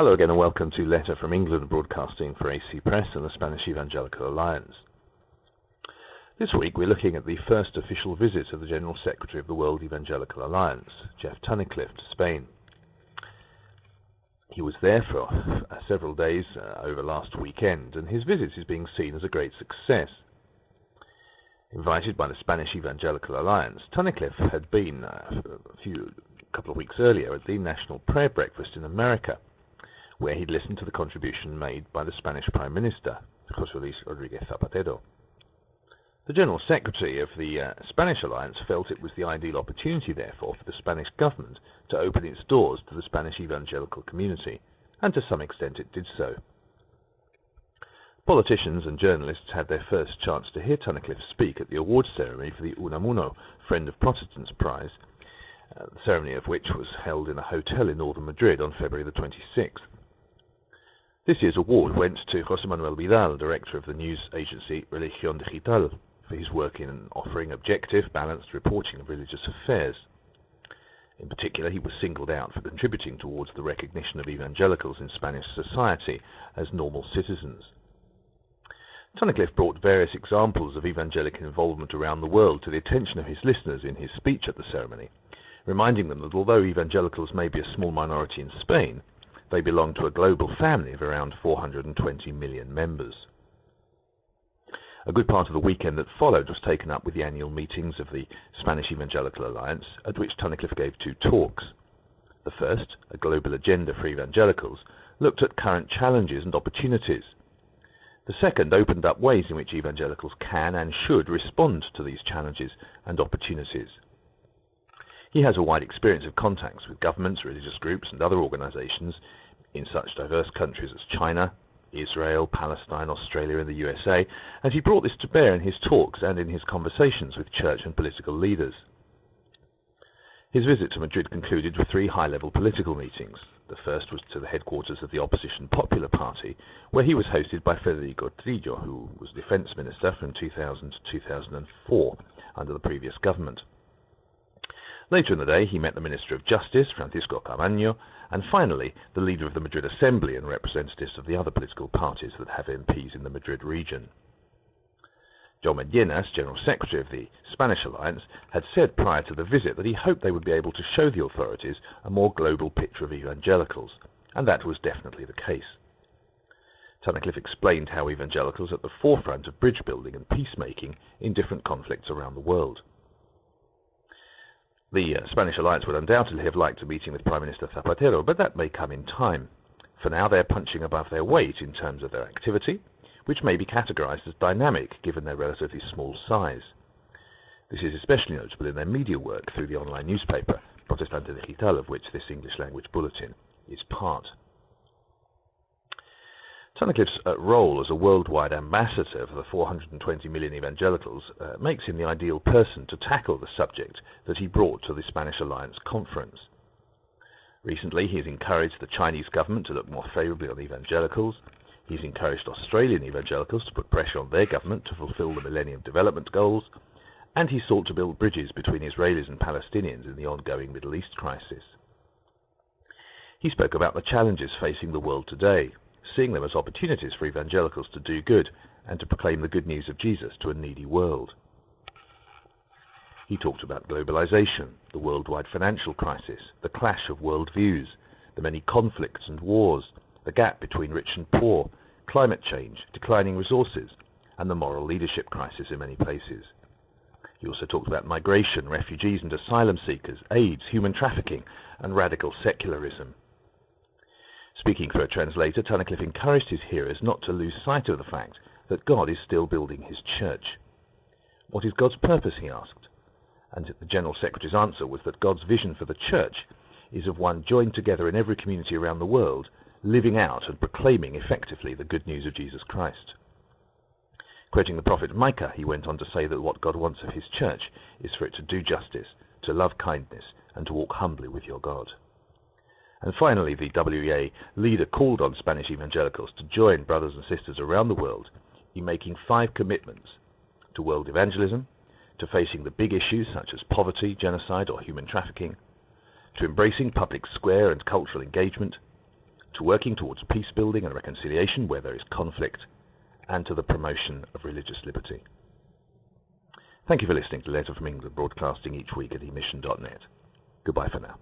Hello again and welcome to Letter from England, broadcasting for AC Press and the Spanish Evangelical Alliance. This week we're looking at the first official visit of the General Secretary of the World Evangelical Alliance, Geoff Tunnicliffe, to Spain. He was there for several days over last weekend, and his visit is being seen as a great success. Invited by the Spanish Evangelical Alliance, Tunnicliffe had been a couple of weeks earlier at the National Prayer Breakfast in America, where he'd listened to the contribution made by the Spanish Prime Minister, José Luis Rodríguez Zapatero. The General Secretary of the Spanish Alliance felt it was the ideal opportunity, therefore, for the Spanish government to open its doors to the Spanish evangelical community, and to some extent it did so. Politicians and journalists had their first chance to hear Tunnicliffe speak at the awards ceremony for the Unamuno Friend of Protestants Prize, the ceremony of which was held in a hotel in northern Madrid on February the 26th. This year's award went to José Manuel Vidal, director of the news agency Religión Digital, for his work in offering objective, balanced reporting of religious affairs. In particular, he was singled out for contributing towards the recognition of evangelicals in Spanish society as normal citizens. Tunnicliffe brought various examples of evangelical involvement around the world to the attention of his listeners in his speech at the ceremony, reminding them that although evangelicals may be a small minority in Spain, they belong to a global family of around 420 million members. A good part of the weekend that followed was taken up with the annual meetings of the Spanish Evangelical Alliance, at which Tunnicliffe gave two talks. The first, A Global Agenda for Evangelicals, looked at current challenges and opportunities. The second opened up ways in which evangelicals can and should respond to these challenges and opportunities. He has a wide experience of contacts with governments, religious groups and other organizations in such diverse countries as China, Israel, Palestine, Australia and the USA, and he brought this to bear in his talks and in his conversations with church and political leaders. His visit to Madrid concluded with three high-level political meetings. The first was to the headquarters of the opposition Popular Party, where he was hosted by Federico Trillo, who was Defence Minister from 2000 to 2004 under the previous government. Later in the day, he met the Minister of Justice, Francisco Caamaño, and finally, the leader of the Madrid Assembly and representatives of the other political parties that have MPs in the Madrid region. Jaume Llenas, General Secretary of the Spanish Alliance, had said prior to the visit that he hoped they would be able to show the authorities a more global picture of evangelicals, and that was definitely the case. Tunnicliffe explained how evangelicals are at the forefront of bridge building and peacemaking in different conflicts around the world. The Spanish Alliance would undoubtedly have liked a meeting with Prime Minister Zapatero, but that may come in time. For now, they're punching above their weight in terms of their activity, which may be categorized as dynamic given their relatively small size. This is especially notable in their media work through the online newspaper, Protestante Digital, of which this English-language bulletin is part. Tunnicliffe's role as a worldwide ambassador for the 420 million evangelicals makes him the ideal person to tackle the subject that he brought to the Spanish Alliance conference. Recently, he has encouraged the Chinese government to look more favourably on evangelicals. He's encouraged Australian evangelicals to put pressure on their government to fulfil the Millennium Development Goals, and he sought to build bridges between Israelis and Palestinians in the ongoing Middle East crisis. He spoke about the challenges facing the world today, seeing them as opportunities for evangelicals to do good and to proclaim the good news of Jesus to a needy world. He talked about globalization, the worldwide financial crisis, the clash of world views, the many conflicts and wars, the gap between rich and poor, climate change, declining resources, and the moral leadership crisis in many places. He also talked about migration, refugees and asylum seekers, AIDS, human trafficking, and radical secularism. Speaking through a translator, Tunnicliffe encouraged his hearers not to lose sight of the fact that God is still building his church. What is God's purpose, he asked, and the General Secretary's answer was that God's vision for the church is of one joined together in every community around the world, living out and proclaiming effectively the good news of Jesus Christ. Quoting the prophet Micah, he went on to say that what God wants of his church is for it to do justice, to love kindness, and to walk humbly with your God. And finally, the WEA leader called on Spanish evangelicals to join brothers and sisters around the world in making 5 commitments to world evangelism, to facing the big issues such as poverty, genocide or human trafficking, to embracing public square and cultural engagement, to working towards peace building and reconciliation where there is conflict, and to the promotion of religious liberty. Thank you for listening to Letter from England, broadcasting each week at emission.net. Goodbye for now.